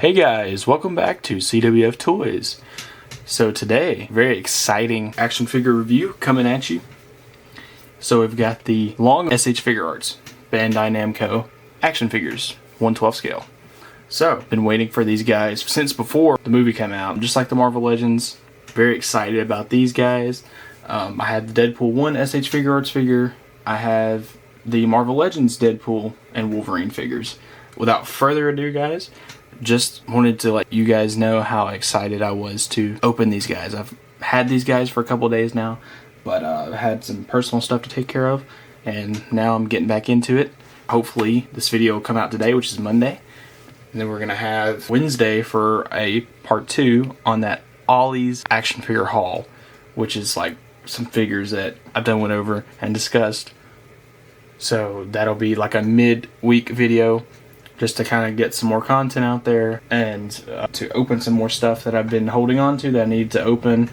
Hey guys, welcome back to CWF Toys. So today, very exciting action figure review coming at you. So we've got the long S.H.Figurarts Bandai Namco action figures, 1/12 scale. So, been waiting for these guys since before the movie came out. Just like the Marvel Legends, very excited about these guys. I had the Deadpool 1 S.H.Figurarts figure. I have the Marvel Legends Deadpool and Wolverine figures. Without further ado, guys, just wanted to let you guys know how excited I was to open these guys. I've had these guys for a couple days now, but I had some personal stuff to take care of, and now I'm getting back into it. Hopefully this video will come out today, which is Monday, and then we're gonna have Wednesday for a part 2 on that Ollie's action figure haul, which is like some figures that I've done went over and discussed. So that'll be like a mid-week video, just to kind of get some more content out there and to open some more stuff that I've been holding on to that I need to open.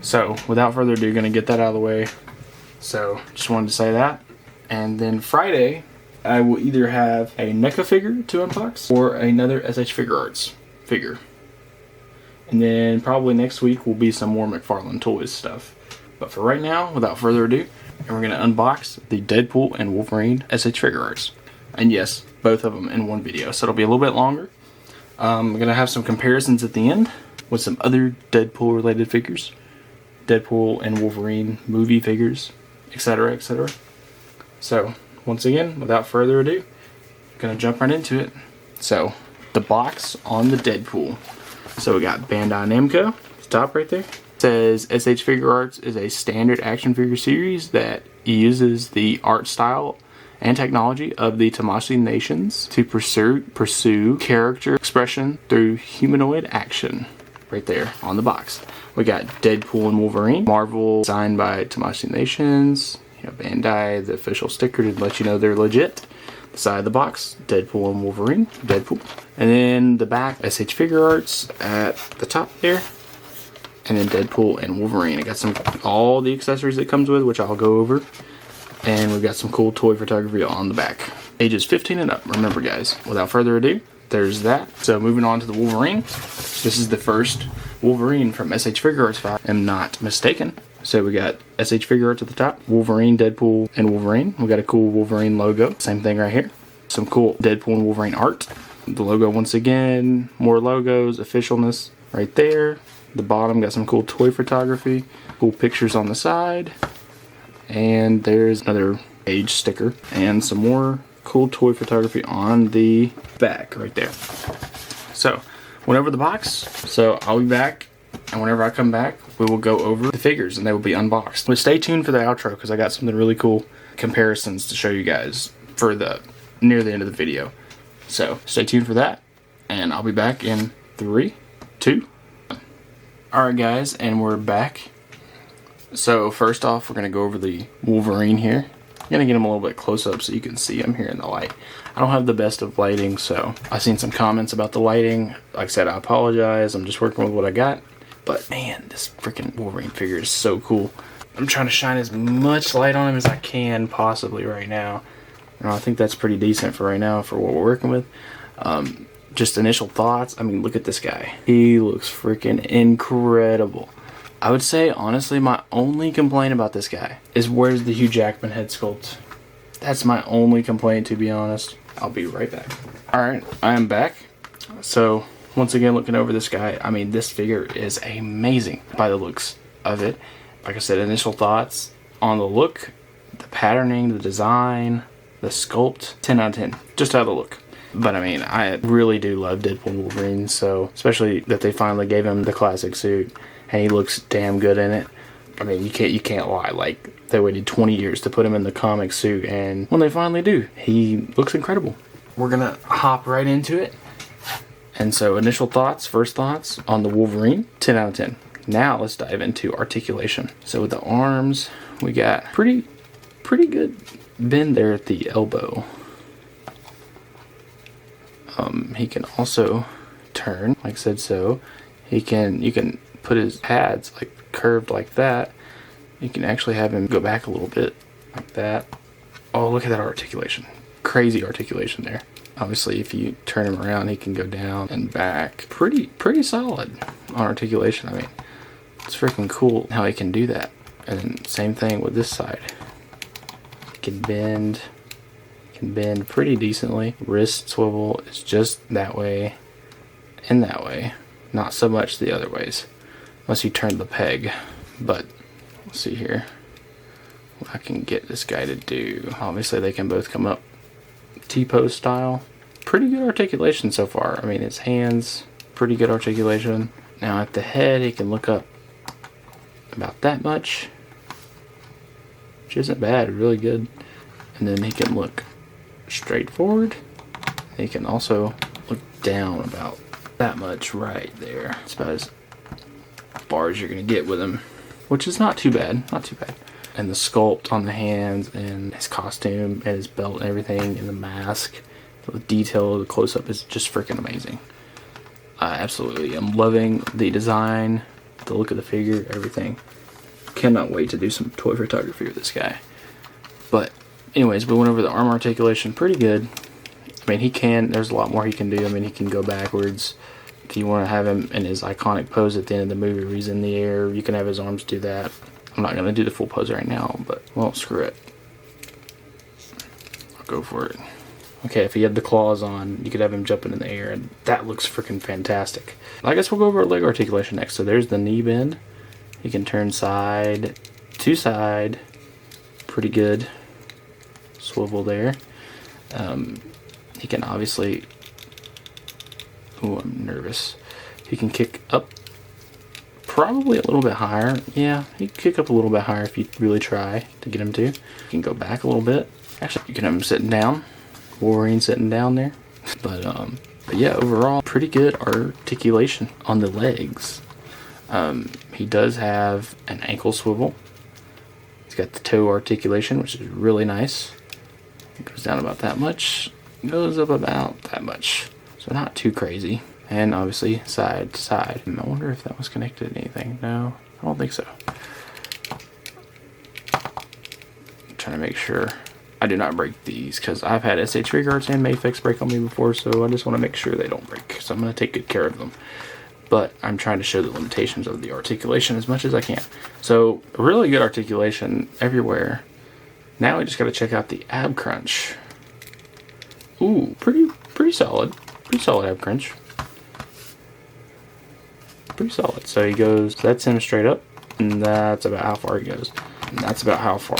So without further ado, gonna get that out of the way. So just wanted to say that. And then Friday, I will either have a NECA figure to unbox or another S.H.Figurarts figure. And then probably next week will be some more McFarlane Toys stuff. But for right now, without further ado, and we're gonna unbox the Deadpool and Wolverine S.H.Figurarts. And yes, both of them in one video, so it'll be a little bit longer. I'm going to have some comparisons at the end with some other Deadpool related figures. Deadpool and Wolverine movie figures, etc, etc. So, once again, without further ado, I'm going to jump right into it. So, the box on the Deadpool. So we got Bandai Namco, top right there. It says S.H.Figurarts is a standard action figure series that uses the art style and technology of the Tamashii nations to pursue character expression through humanoid action. Right there on the box. We got Deadpool and Wolverine. Marvel signed by Tamashii nations. You know, Bandai, the official sticker to let you know they're legit. The side of the box, Deadpool and Wolverine. Deadpool. And then the back, S.H.Figurarts at the top there. And then Deadpool and Wolverine. I got all the accessories it comes with, which I'll go over. And we've got some cool toy photography on the back. Ages 15 and up, remember guys. Without further ado, there's that. So moving on to the Wolverine. This is the first Wolverine from S.H.Figurarts, if I am not mistaken. So we got S.H.Figurarts at the top, Wolverine, Deadpool, and Wolverine. We got a cool Wolverine logo, same thing right here. Some cool Deadpool and Wolverine art. The logo once again, more logos, officialness right there. The bottom got some cool toy photography, cool pictures on the side. And there's another page sticker and some more cool toy photography on the back right there. So, went over the box. So, I'll be back. And whenever I come back, we will go over the figures and they will be unboxed. But stay tuned for the outro because I got something really cool comparisons to show you guys for near the end of the video. So, stay tuned for that. And I'll be back in 3, 2, 1. Alright guys, and we're back. So first off, we're going to go over the Wolverine here. I'm going to get him a little bit close up so you can see him here in the light. I don't have the best of lighting, so I've seen some comments about the lighting. Like I said, I apologize. I'm just working with what I got. But man, this freaking Wolverine figure is so cool. I'm trying to shine as much light on him as I can possibly right now. And I think that's pretty decent for right now for what we're working with. Just initial thoughts. I mean, look at this guy. He looks freaking incredible. I would say, honestly, my only complaint about this guy is where's the Hugh Jackman head sculpt. That's my only complaint, to be honest. I'll be right back. Alright, I am back. So, once again, looking over this guy, I mean, this figure is amazing by the looks of it. Like I said, initial thoughts on the look, the patterning, the design, the sculpt, 10 out of 10. Just out of the look. But I mean, I really do love Deadpool and Wolverine, so especially that they finally gave him the classic suit. And he looks damn good in it. I mean, you can't lie. Like, they waited 20 years to put him in the comic suit, and when they finally do, he looks incredible. We're gonna hop right into it. And so, initial thoughts, first thoughts on the Wolverine, 10 out of 10. Now, let's dive into articulation. So, with the arms, we got pretty good bend there at the elbow. He can also turn, like I said, so you can put his pads like curved like that. You can actually have him go back a little bit like that. Oh, look at that articulation. Crazy articulation there. Obviously, if you turn him around, he can go down and back. Pretty solid on articulation. I mean, it's freaking cool how he can do that. And then same thing with this side. He can bend pretty decently. Wrist swivel is just that way and that way. Not so much the other ways, unless you turn the peg. But let's see here what I can get this guy to do. Obviously, they can both come up T-pose style. Pretty good articulation so far. I mean, his hands, pretty good articulation. Now at the head, he can look up about that much, which isn't bad, really good. And then he can look straight forward. He can also look down about that much right there. It's about as far as you're gonna get with him, which is not too bad, not too bad. And the sculpt on the hands and his costume and his belt and everything and the mask, the detail, the close-up is just freaking amazing. Absolutely, I'm loving the design, the look of the figure, everything. Cannot wait to do some toy photography with this guy. But anyways, we went over the arm articulation, pretty good. I mean, there's a lot more he can do. I mean, he can go backwards. If you want to have him in his iconic pose at the end of the movie where he's in the air, you can have his arms do that. I'm not going to do the full pose right now, but, well, screw it. I'll go for it. Okay, if he had the claws on, you could have him jumping in the air, and that looks freaking fantastic. I guess we'll go over leg articulation next. So there's the knee bend. He can turn side to side. Pretty good. Swivel there. He can obviously... Ooh, I'm nervous. He can kick up probably a little bit higher. Yeah, he can kick up a little bit higher if you really try to get him to. You can go back a little bit. Actually, you can have him sitting down. Wolverine sitting down there. But yeah, overall, pretty good articulation on the legs. He does have an ankle swivel. He's got the toe articulation, which is really nice. It goes down about that much. Goes up about that much. So not too crazy. And obviously side to side. I wonder if that was connected to anything. No, I don't think so. I'm trying to make sure I do not break these, because I've had S.H.Figurarts and Mayfix break on me before, so I just want to make sure they don't break. So I'm going to take good care of them. But I'm trying to show the limitations of the articulation as much as I can. So really good articulation everywhere. Now we just got to check out the ab crunch. Ooh, pretty solid. Pretty solid ab crunch. Pretty solid. So he goes, that's him straight up, and that's about how far he goes. And that's about how far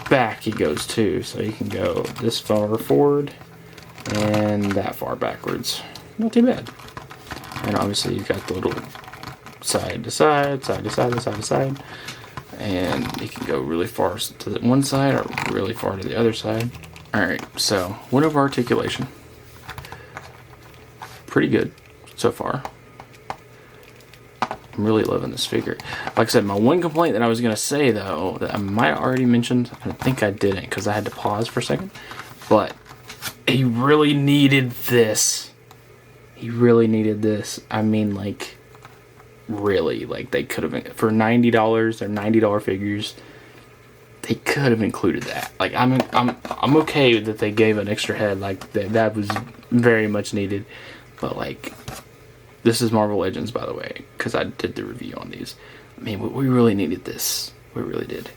back he goes too. So he can go this far forward and that far backwards. Not too bad. And obviously you've got the little side to side, side to side, side to side. And he can go really far to the one side or really far to the other side. Alright, so went over articulation. Pretty good so far. I'm really loving this figure. Like I said, my one complaint that I was going to say, though, that I might have already mentioned, I think I didn't because I had to pause for a second, but he really needed this. He really needed this. I mean, like, really. Like, they could have, for $90, they're $90 figures, they could have included that. Like, I'm okay that they gave an extra head. Like, that was very much needed. But, like, this is Marvel Legends, by the way, because I did the review on these. I mean, we really needed this. We really did.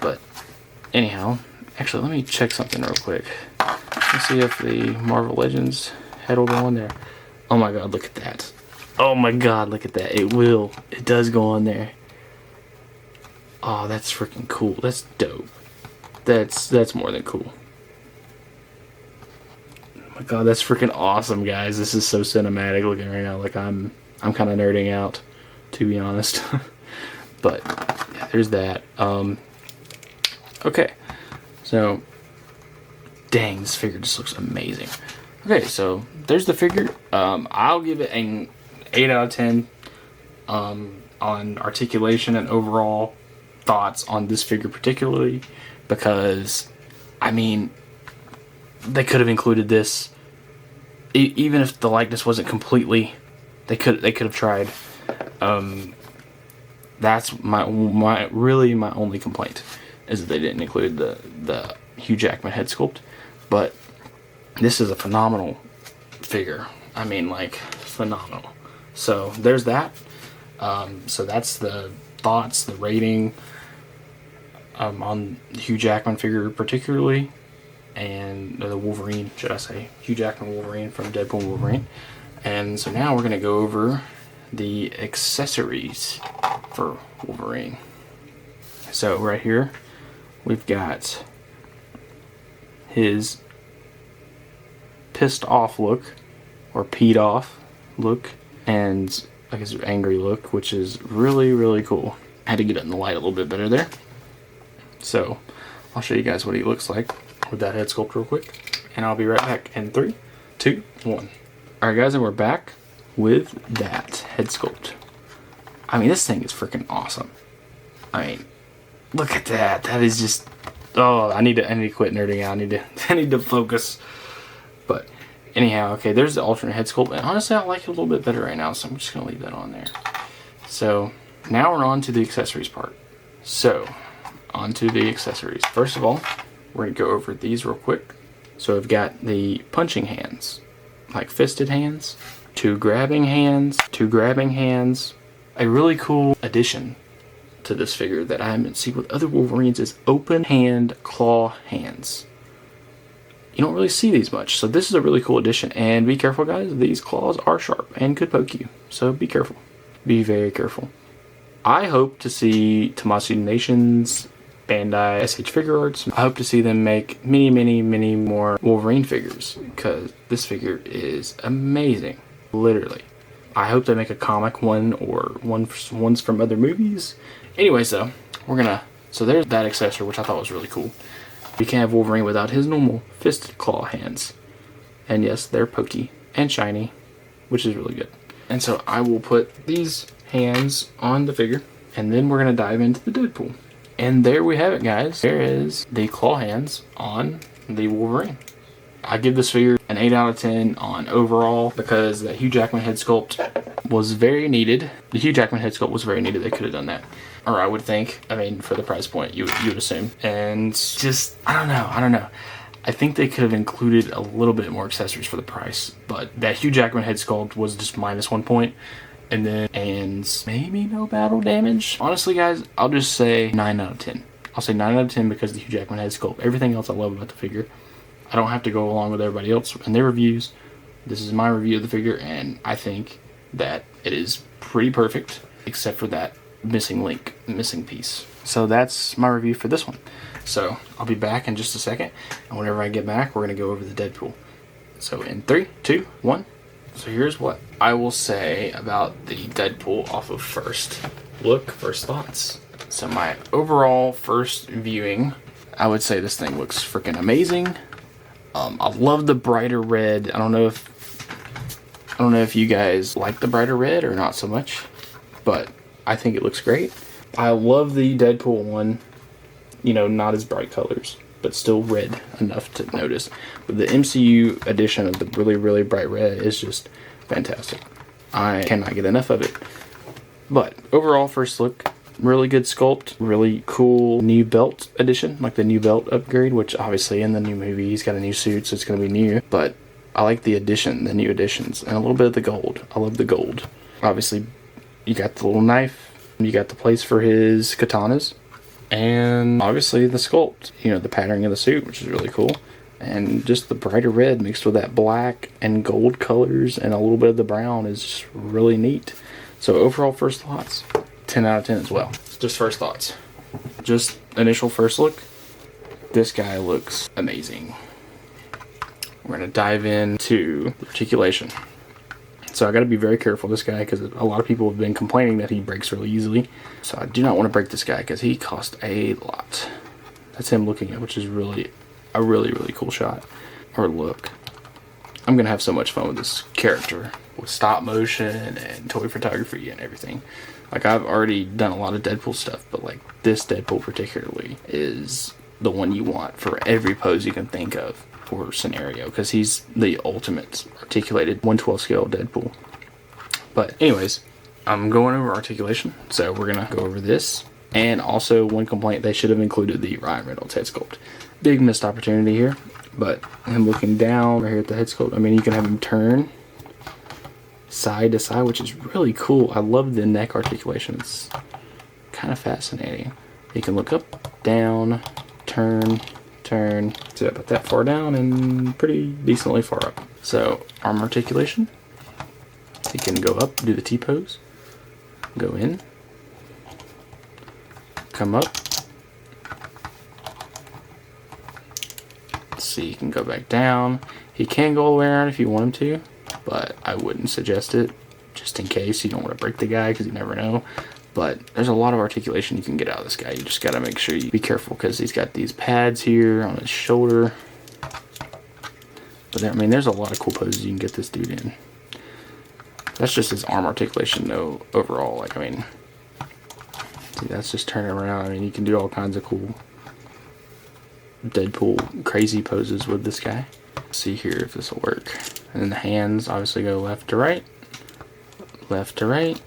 But, anyhow, actually, let me check something real quick. Let's see if the Marvel Legends head will go on there. Oh my god, look at that. Oh my god, look at that. It will. It does go on there. Oh, that's freaking cool. That's dope. That's more than cool. Oh my god, that's freaking awesome, guys. This is so cinematic looking right now. Like, I'm kind of nerding out, to be honest. But yeah, there's that. Okay. So, dang, this figure just looks amazing. Okay, so there's the figure. I'll give it an 8 out of 10 on articulation and overall thoughts on this figure particularly, because I mean, they could have included this. Even if the likeness wasn't completely, they could have tried. That's my only complaint, is that they didn't include the Hugh Jackman head sculpt. But This is a phenomenal figure. I mean, like, phenomenal. So there's that. So that's the thoughts, the rating on the Hugh Jackman figure particularly, and the Wolverine, should I say, Hugh Jackman Wolverine from Deadpool and Wolverine. And so now we're going to go over the accessories for Wolverine. So right here we've got his pissed off look, or peed off look, and like his angry look, which is really, really cool. I had to get it in the light a little bit better there. So I'll show you guys what he looks like with that head sculpt real quick, and I'll be right back in 3, 2, 1. Alright guys, and we're back with that head sculpt. I mean, this thing is freaking awesome. I mean, look at that. That is just, oh, I need to quit nerding out. I need to focus. But anyhow, okay, there's the alternate head sculpt, and honestly I like it a little bit better right now, so I'm just gonna leave that on there. So now we're on to the accessories part. So on to the accessories. First of all, we're gonna go over these real quick. So we've got the punching hands, like fisted hands, two grabbing hands. A really cool addition to this figure that I haven't seen with other Wolverines is open hand claw hands. You don't really see these much, so this is a really cool addition. And be careful guys, these claws are sharp and could poke you, so be careful. Be very careful. I hope to see Tomasi Nations, Bandai, S.H.Figurarts. I hope to see them make many more Wolverine figures, because this figure is amazing, literally. I hope they make a comic one or ones from other movies. Anyways though, so there's that accessory, which I thought was really cool. You can't have Wolverine without his normal fisted claw hands. And yes, they're pokey and shiny, which is really good. And so I will put these hands on the figure, and then we're going to dive into the Deadpool. And there we have it guys. There is the claw hands on the Wolverine. I give this figure an 8 out of 10 on overall, because the Hugh Jackman head sculpt was very needed. The Hugh Jackman head sculpt was very needed. They could have done that. Or I would think. I mean, for the price point, you would assume. And just, I don't know. I think they could have included a little bit more accessories for the price. But that Hugh Jackman head sculpt was just -1 point. And maybe no battle damage. Honestly, guys, I'll just say 9 out of 10. I'll say 9 out of 10 because of the Hugh Jackman head sculpt. Everything else I love about the figure. I don't have to go along with everybody else in their reviews. This is my review of the figure, and I think that it is pretty perfect, except for that missing link, missing piece. So that's my review for this one. So I'll be back in just a second, and whenever I get back, we're going to go over the Deadpool. So in 3, 2, 1. So here's what I will say about the Deadpool off of first look, first thoughts. So my overall first viewing, I would say this thing looks freaking amazing. I love the brighter red. I don't know if you guys like the brighter red or not so much, but I think it looks great. I love the Deadpool one, you know, not as bright colors, but still red enough to notice. But the MCU edition of the really bright red is just fantastic. I cannot get enough of it. But overall, first look, really good sculpt, really cool new belt addition, like the new belt upgrade, which obviously in the new movie he's got a new suit, so it's going to be new. But I like the new additions, and a little bit of the gold. I love the gold. Obviously, you got the little knife, you got the place for his katanas, and obviously the sculpt, you know, the patterning of the suit, which is really cool. And just the brighter red mixed with that black and gold colors and a little bit of the brown is just really neat. So overall first thoughts, 10 out of 10 as well. Just first thoughts. Just initial first look. This guy looks amazing. We're going to dive into articulation. So I got to be very careful with this guy because a lot of people have been complaining that he breaks really easily. So I do not want to break this guy because he cost a lot. That's him looking at, which is really a really cool shot or look. I'm going to have so much fun with this character with stop motion and toy photography and everything. Like, I've already done a lot of Deadpool stuff, but like this Deadpool particularly is the one you want for every pose you can think of or scenario, because he's the ultimate articulated 1/12 scale Deadpool. But anyways, I'm going over articulation, so we're gonna go over this. And also, one complaint, they should have included the Ryan Reynolds head sculpt. Big missed opportunity here, But him looking down right here at the head sculpt, I mean, you can have him turn side to side, which is really cool. I love the neck articulation. It's kind of fascinating. You can look up, down, turn. See, I put that far down and pretty decently far up. So arm articulation. You can go up, do the T-pose, go in, come up. See, you can go back down. He can go all the way around if you want him to, but I wouldn't suggest it, just in case you don't want to break the guy, because you never know. But there's a lot of articulation you can get out of this guy. You just got to make sure you be careful, because he's got these pads here on his shoulder. But there, I mean, there's a lot of cool poses you can get this dude in. That's just his arm articulation, though, overall. Like, I mean, see, that's just turning around. I mean, you can do all kinds of cool Deadpool crazy poses with this guy. See here if this will work. And then the hands obviously go left to right. Left to right.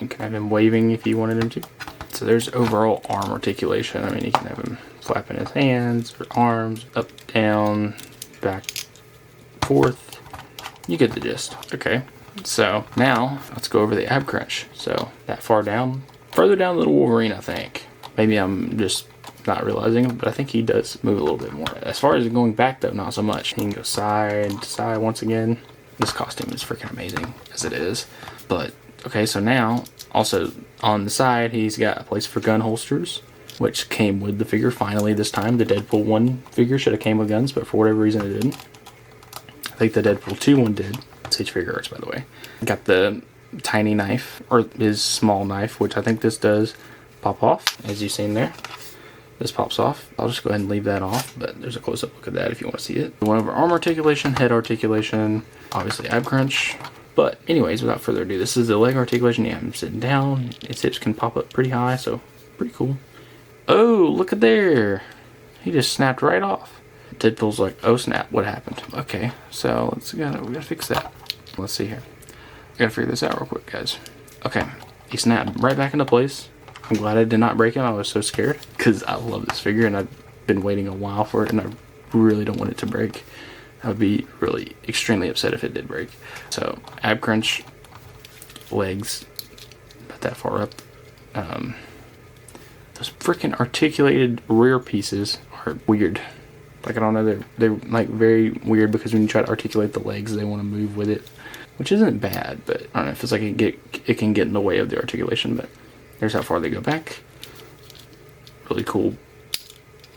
You can have him waving if you wanted him to. So there's overall arm articulation. I mean, you can have him flapping his hands or arms, up, down, back, forth. You get the gist. Okay, so now let's go over the ab crunch. So that far down, further down than the Wolverine, I think. Maybe I'm just not realizing it, but I think he does move a little bit more. As far as going back though, not so much. He can go side to side once again. This costume is freaking amazing as it is. But okay, so now also on the side he's got a place for gun holsters, which came with the figure finally this time. The Deadpool 1 figure should have came with guns, but for whatever reason it didn't. I think the Deadpool 2 one did. S.H.Figurarts, by the way. Got the tiny knife, or his small knife, which I think this does pop off, as you've seen there. This pops off. I'll just go ahead and leave that off, but there's a close-up look at that if you want to see it. We went over arm articulation, head articulation, obviously ab crunch. But anyways, without further ado, this is the leg articulation. Yeah, I'm sitting down. Its hips can pop up pretty high, so pretty cool. Oh, look at there. He just snapped right off. Deadpool's like, oh snap, what happened? Okay, so we gotta fix that. Let's see here. I gotta figure this out real quick, guys. Okay, he snapped right back into place. I'm glad I did not break him. I was so scared, because I love this figure and I've been waiting a while for it, and I really don't want it to break. I would be really extremely upset if it did break. So ab crunch, legs, not that far up. Those freaking articulated rear pieces are weird. Like, I don't know, they're like very weird, because when you try to articulate the legs, they want to move with it, which isn't bad, but I don't know, it feels like it can get in the way of the articulation. But there's how far they go back. Really cool.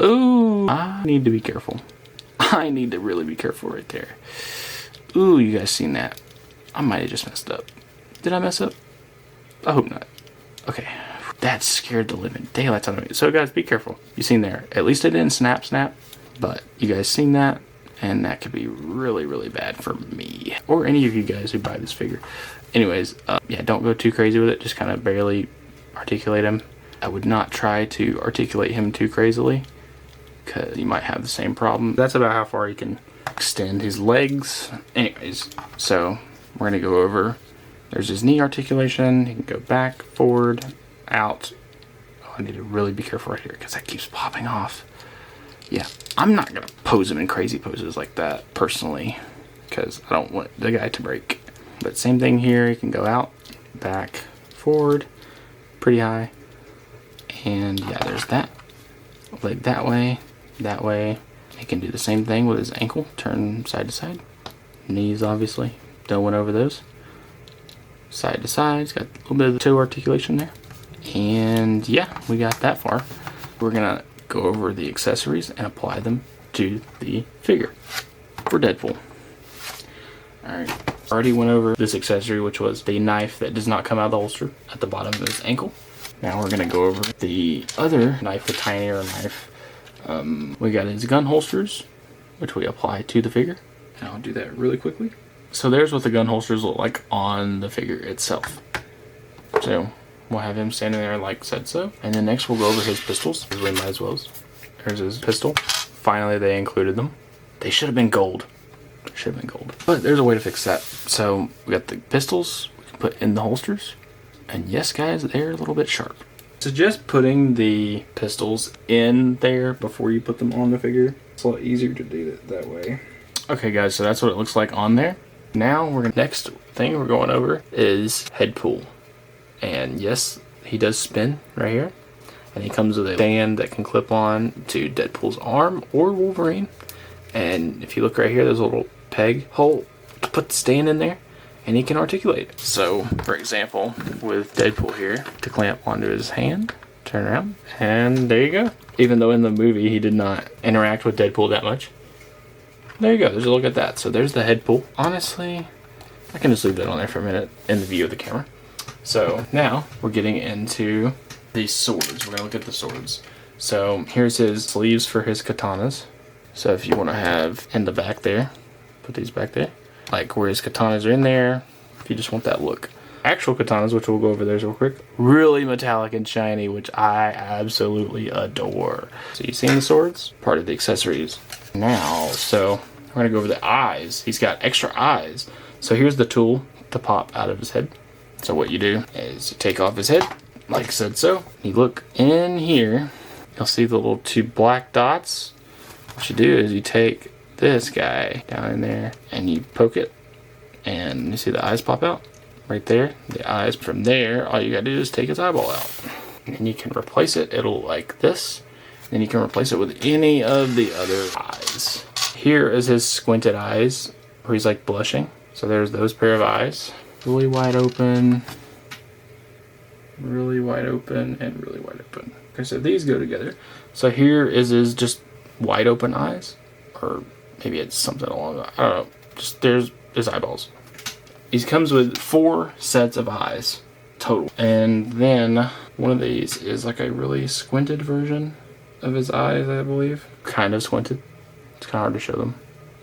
Ooh, I need to be careful. I need to really be careful right there. Ooh, you guys seen that? I might have just messed up. Did I mess up? I hope not. Okay, that scared the living daylights out of me. So guys, be careful. You seen there? At least it didn't snap, but you guys seen that, and that could be really, really bad for me or any of you guys who buy this figure. Anyways, yeah, don't go too crazy with it. Just kind of barely articulate him. I would not try to articulate him too crazily, because you might have the same problem. That's about how far you can extend his legs. Anyways, so we're gonna go over. There's his knee articulation. He can go back, forward, out. Oh, I need to really be careful right here, because that keeps popping off. Yeah, I'm not gonna pose him in crazy poses like that personally, because I don't want the guy to break. But same thing here. You can go out, back, forward, pretty high, and yeah, there's that. Leg that way. He can do the same thing with his ankle, turn side to side. Knees, obviously, don't went over those. Side to side, he's got a little bit of the toe articulation there. And yeah, we got that far. We're gonna go over the accessories and apply them to the figure for Deadpool. Alright, already went over this accessory, which was the knife that does not come out of the holster at the bottom of his ankle. Now we're gonna go over the other knife, the tinier knife. We got his gun holsters, which we apply to the figure. And I'll do that really quickly. So there's what the gun holsters look like on the figure itself. So we'll have him standing there like said so. And then next we'll go over his pistols, as we might as well. There's his pistol. Finally they included them. They should have been gold. But there's a way to fix that. So we got the pistols we can put in the holsters. And yes guys, they're a little bit sharp. suggest putting the pistols in there before you put them on the figure. It's a lot easier to do it that way. Okay guys, so that's what it looks like on there. Now next thing we're going over is head pull. And yes, he does spin right here. And he comes with a band that can clip on to Deadpool's arm or Wolverine. And if you look right here, there's a little peg hole to put the stand in there, and he can articulate. So, for example, with Deadpool here, to clamp onto his hand, turn around, and there you go. Even though in the movie he did not interact with Deadpool that much. There you go, there's a look at that. So there's the head pull. Honestly, I can just leave that on there for a minute in the view of the camera. So now we're getting into these swords. We're gonna look at the swords. So here's his sleeves for his katanas. So if you want to have in the back there, put these back there, like where his katanas are in there, if you just want that look. Actual katanas, which we'll go over those real quick, really metallic and shiny, which I absolutely adore. So you've seen the swords, part of the accessories. Now, so we're gonna go over the eyes. He's got extra eyes. So here's the tool to pop out of his head. So what you do is you take off his head, like I said so. You look in here, you'll see the little two black dots. What you do is you take this guy down in there and you poke it, and you see the eyes pop out right there. The eyes from there, all you gotta do is take his eyeball out, and you can replace it. It'll look like this. Then you can replace it with any of the other eyes. Here is his squinted eyes, where he's like blushing. So there's those pair of eyes, really wide open, really wide open, and really wide open. Okay, so these go together. So here is his just wide open eyes, or maybe it's something along that, I don't know, just there's his eyeballs. He comes with 4 sets of eyes total, and then one of these is like a really squinted version of his eyes, I believe. Kind of squinted. It's kind of hard to show them.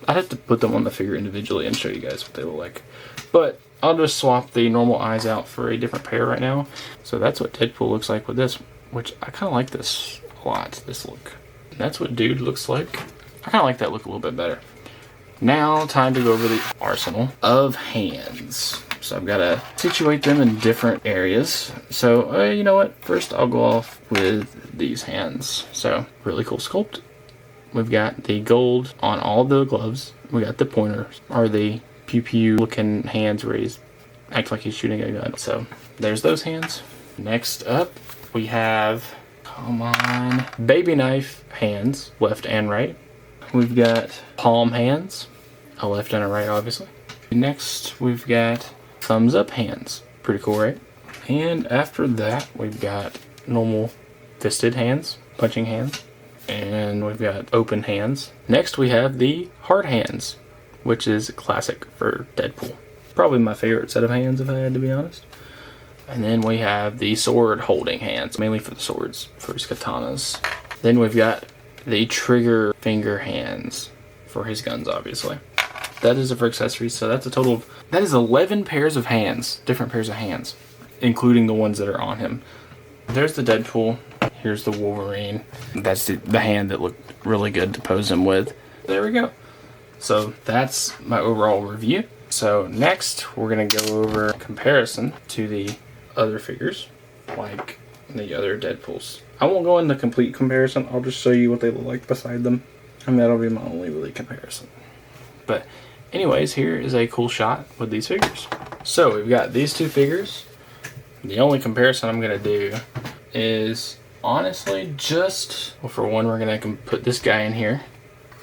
I'd have to put them on the figure individually and show you guys what they look like, but I'll just swap the normal eyes out for a different pair right now. So that's what Deadpool looks like with this, which I kind of like this a lot, this look. That's what Dude looks like. I kind of like that look a little bit better. Now, time to go over the arsenal of hands. So I've got to situate them in different areas. So, you know what? First, I'll go off with these hands. So, really cool sculpt. We've got the gold on all the gloves. We got the pointers, or the pew-pew looking hands where he's acts like he's shooting a gun. So, there's those hands. Next up, we have... come on. Baby knife hands, left and right. We've got palm hands, a left and a right, obviously. Next, we've got thumbs up hands. Pretty cool, right? And after that, we've got normal fisted hands, punching hands. And we've got open hands. Next, we have the hard hands, which is classic for Deadpool. Probably my favorite set of hands, if I had to be honest. And then we have the sword holding hands, mainly for the swords, for his katanas. Then we've got the trigger finger hands for his guns, obviously. That is it for accessories, so that's a total of, that is 11 pairs of hands, different pairs of hands, including the ones that are on him. There's the Deadpool, here's the Wolverine. That's the hand that looked really good to pose him with. There we go. So that's my overall review. So next, we're gonna go over a comparison to the other figures, like the other Deadpools. I won't go into complete comparison, I'll just show you what they look like beside them, and that'll be my only really comparison. But anyways, here is a cool shot with these figures. So we've got these two figures. The only comparison I'm gonna do is honestly just, well, for one, we're gonna put this guy in here,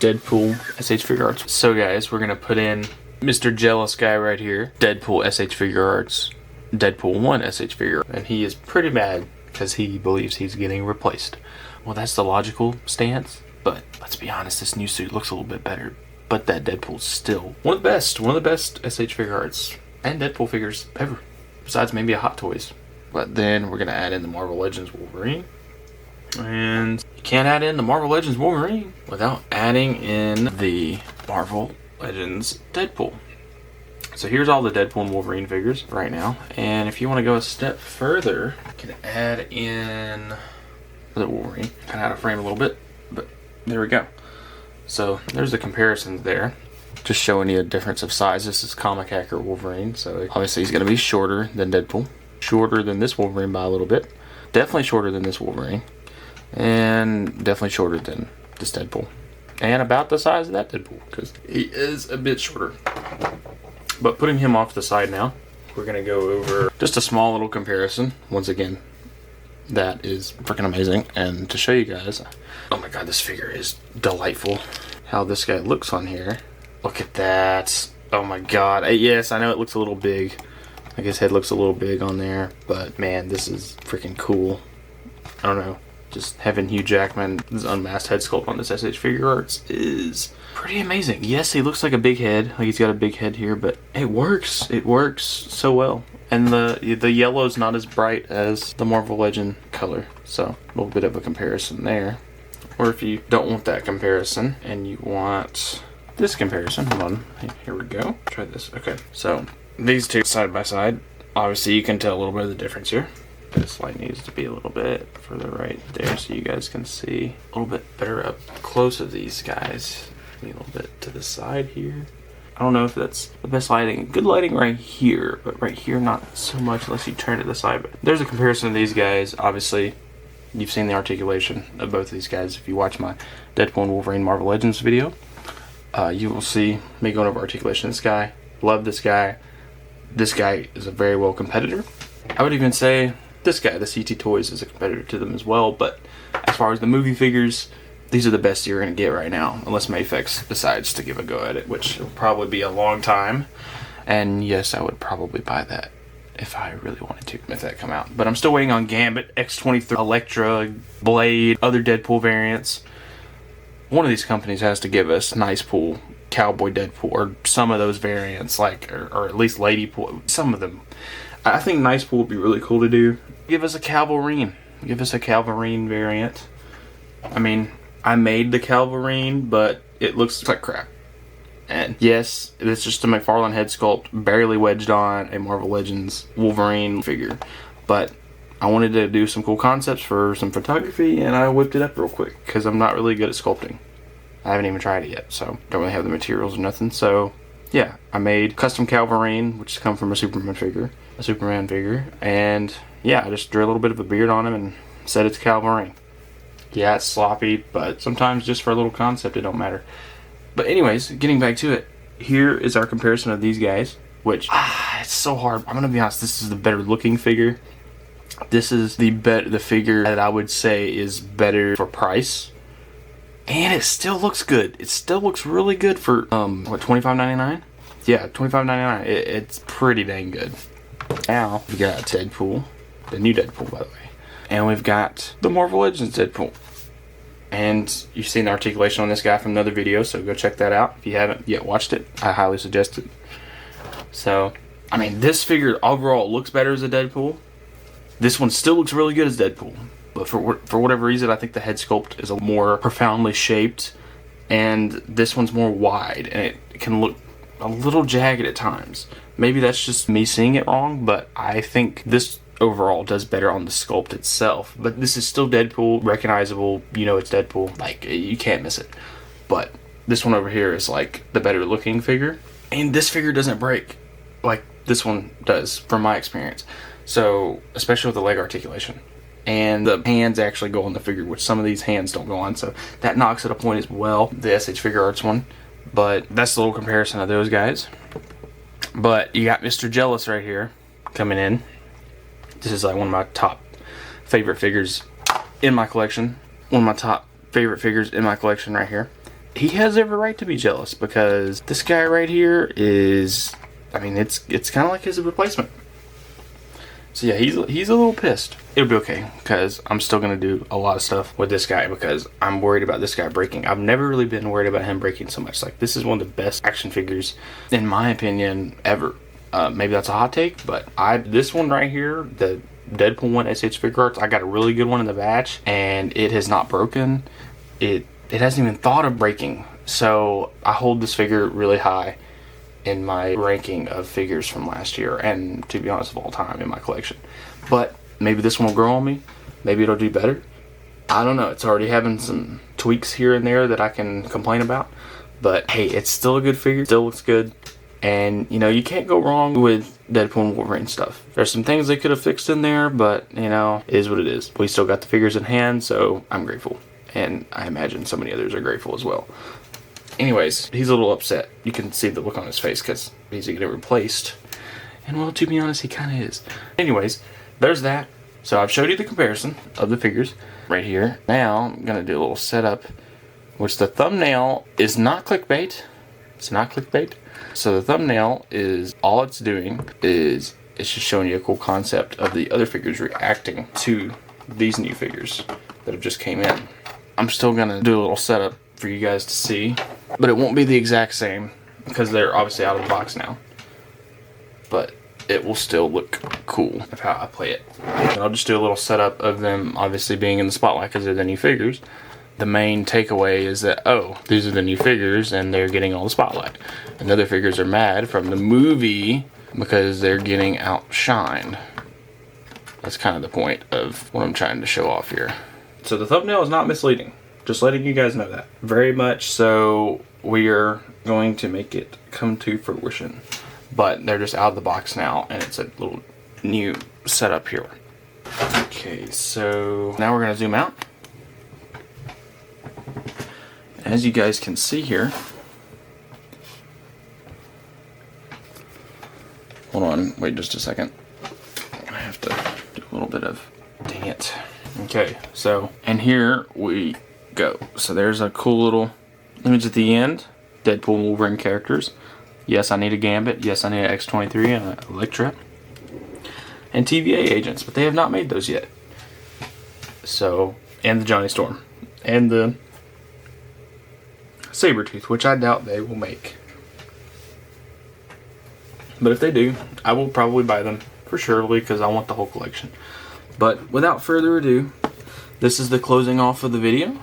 Deadpool S.H.Figurarts. So guys, we're gonna put in Mr. Jealous guy right here, Deadpool S.H.Figurarts, Deadpool 1 S.H.Figure, and he is pretty mad because he believes he's getting replaced. Well, that's the logical stance, but let's be honest, this new suit looks a little bit better, but that Deadpool's still one of the best S.H.Figurarts and Deadpool figures ever, besides maybe a Hot Toys. But then we're gonna add in the Marvel Legends Wolverine, and you can't add in the Marvel Legends Wolverine without adding in the Marvel Legends Deadpool. So here's all the Deadpool and Wolverine figures right now, and if you want to go a step further, you can add in the Wolverine, kind of out of frame a little bit, but there we go. So there's the comparisons there, just showing you a difference of size. This is Comic Hacker Wolverine, so obviously he's going to be shorter than Deadpool, shorter than this Wolverine by a little bit, Definitely shorter than this Wolverine. And definitely shorter than this Deadpool. And about the size of that Deadpool, because he is a bit shorter. But putting him off to the side now, we're going to go over just a small little comparison. Once again, that is freaking amazing. And to show you guys, oh my god, this figure is delightful. How this guy looks on here. Look at that. Oh my god. Yes, I know it looks a little big. Like his head looks a little big on there. But man, this is freaking cool. I don't know. Just having Hugh Jackman's unmasked head sculpt on this S.H.Figurarts is pretty amazing. Yes, he looks like a big head. Like he's got a big head here, but it works. It works so well. And the yellow's not as bright as the Marvel Legend color. So a little bit of a comparison there. Or if you don't want that comparison and you want this comparison, hold on. Here we go. Try this. Okay, so these two side by side. Obviously you can tell a little bit of the difference here. This light needs to be a little bit further right there so you guys can see a little bit better up close of these guys. Maybe a little bit to the side here. I don't know if that's the best lighting. Good lighting right here, but right here not so much unless you turn it to the side. But there's a comparison of these guys. Obviously, you've seen the articulation of both of these guys. If you watch my Deadpool and Wolverine Marvel Legends video, you will see me going over articulation. This guy, love this guy. This guy is a very well competitor. I would even say this guy, the CT Toys, is a competitor to them as well, but as far as the movie figures, these are the best you're going to get right now, unless Mafex decides to give a go at it, which will probably be a long time. And yes, I would probably buy that if I really wanted to, if that come out. But I'm still waiting on Gambit, X-23, Elektra, Blade, other Deadpool variants. One of these companies has to give us Nice Pool, Cowboy Deadpool, or some of those variants, like, or at least Lady Pool, some of them. I think Nice Pool would be really cool to do. Give us a Calverine. Give us a Calverine variant. I mean, I made the Calverine, but it looks like crap. And yes, it's just a McFarlane head sculpt, barely wedged on a Marvel Legends Wolverine figure. But I wanted to do some cool concepts for some photography, and I whipped it up real quick, because I'm not really good at sculpting. I haven't even tried it yet, so don't really have the materials or nothing. So yeah, I made custom Calverine, which has come from a Superman figure, and yeah, I just drew a little bit of a beard on him and said it's Calverine. Yeah, it's sloppy, but sometimes just for a little concept it don't matter. But anyways, getting back to it, here is our comparison of these guys, which it's so hard. I'm gonna be honest, this is the better looking figure. This is the figure that I would say is better for price. And it still looks good. It still looks really good for what, $25.99? Yeah, $25.99. It's pretty dang good. Now we got Deadpool, the new Deadpool, by the way, and we've got the Marvel Legends Deadpool. And you've seen the articulation on this guy from another video, so go check that out if you haven't yet watched it. I highly suggest it. So, I mean, this figure overall looks better as a Deadpool. This one still looks really good as Deadpool, but for whatever reason, I think the head sculpt is a more profoundly shaped, and this one's more wide, and it can look a little jagged at times. Maybe that's just me seeing it wrong, but I think this overall does better on the sculpt itself. But this is still Deadpool, recognizable, you know it's Deadpool, like you can't miss it. But this one over here is like the better looking figure, and this figure doesn't break like this one does from my experience. So especially with the leg articulation, and the hands actually go on the figure, which some of these hands don't go on, so that knocks it a point as well, the S.H.Figurarts one. But that's a little comparison of those guys. But you got Mr. Jealous right here coming in. This is like one of my top favorite figures in my collection. One of my top favorite figures in my collection right here. He has every right to be jealous, because this guy right here is, I mean, it's kind of like his replacement. So yeah, he's a little pissed. It'll be okay, because I'm still going to do a lot of stuff with this guy, because I'm worried about this guy breaking. I've never really been worried about him breaking so much. Like, this is one of the best action figures, in my opinion, ever. Maybe that's a hot take, but this one right here, the Deadpool one S.H.Figurarts, I got a really good one in the batch, and it has not broken. It hasn't even thought of breaking. So I hold this figure really high in my ranking of figures from last year, and to be honest, of all time in my collection. But maybe this one will grow on me. Maybe it'll do better. I don't know. It's already having some tweaks here and there that I can complain about. But hey, it's still a good figure. Still looks good. And, you know, you can't go wrong with Deadpool and Wolverine stuff. There's some things they could have fixed in there, but, you know, it is what it is. We still got the figures in hand, so I'm grateful. And I imagine so many others are grateful as well. Anyways, he's a little upset. You can see the look on his face because he's getting replaced. And, well, to be honest, he kind of is. Anyways, there's that. So I've showed you the comparison of the figures right here. Now I'm going to do a little setup, which the thumbnail is not clickbait. It's not clickbait. So the thumbnail is, all it's doing is it's just showing you a cool concept of the other figures reacting to these new figures that have just came in. I'm still going to do a little setup for you guys to see, but it won't be the exact same because they're obviously out of the box now. But it will still look cool of how I play it. And I'll just do a little setup of them obviously being in the spotlight because they're the new figures. The main takeaway is that, oh, these are the new figures and they're getting all the spotlight. And the other figures are mad from the movie because they're getting outshined. That's kind of the point of what I'm trying to show off here. So the thumbnail is not misleading. Just letting you guys know that. Very much so, we are going to make it come to fruition. But they're just out of the box now, and it's a little new setup here. Okay, so now we're going to zoom out. As you guys can see here, hold on, wait just a second. I have to do a little bit of, dang it. Okay, so, and here we go. So there's a cool little image at the end. Deadpool and Wolverine characters. Yes, I need a Gambit. Yes, I need an X-23 and an Electra. And TVA agents, but they have not made those yet. So, and the Johnny Storm. And the Sabretooth, which I doubt they will make. But if they do, I will probably buy them for surely because I want the whole collection. But without further ado, this is the closing off of the video.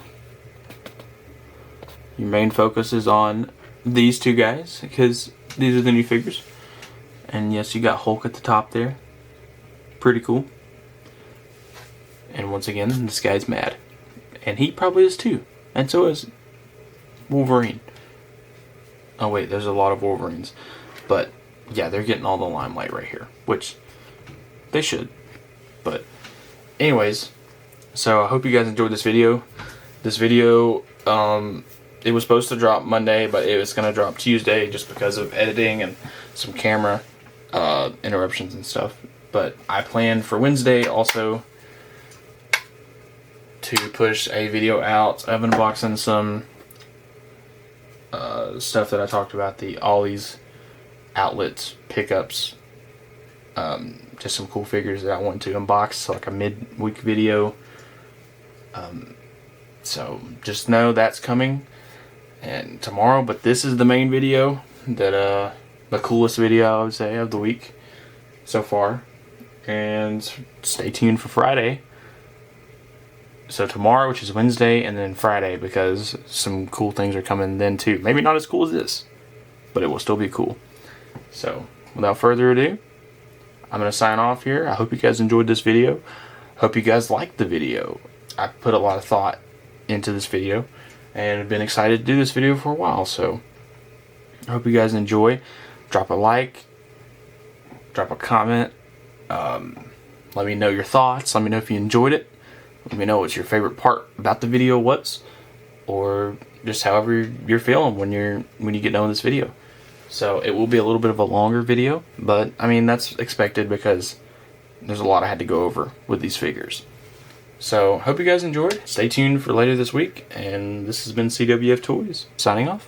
Your main focus is on these two guys because these are the new figures. And yes, you got Hulk at the top there. Pretty cool. And once again, this guy's mad. And he probably is too. And so is Wolverine. Oh wait, there's a lot of Wolverines. But yeah, they're getting all the limelight right here. Which they should. But anyways, so I hope you guys enjoyed this video. This video, it was supposed to drop Monday, but it was going to drop Tuesday just because of editing and some camera interruptions and stuff. But I plan for Wednesday also to push a video out of unboxing some stuff that I talked about, the Ollie's outlets, pickups, just some cool figures that I want to unbox, so like a mid-week video. So just know that's coming and tomorrow, but this is the main video that the coolest video I would say of the week so far. And stay tuned for Friday. So tomorrow, which is Wednesday, and then Friday, because some cool things are coming then too. Maybe not as cool as this, but it will still be cool. So without further ado, I'm going to sign off here. I hope you guys enjoyed this video. Hope you guys liked the video. I put a lot of thought into this video and have been excited to do this video for a while. So I hope you guys enjoy. Drop a like, drop a comment. Let me know your thoughts. Let me know if you enjoyed it. Let me know what your favorite part about the video was, or just however you're feeling when you get done with this video. So it will be a little bit of a longer video, but I mean that's expected because there's a lot I had to go over with these figures. So hope you guys enjoyed. Stay tuned for later this week, and this has been CWF Toys signing off.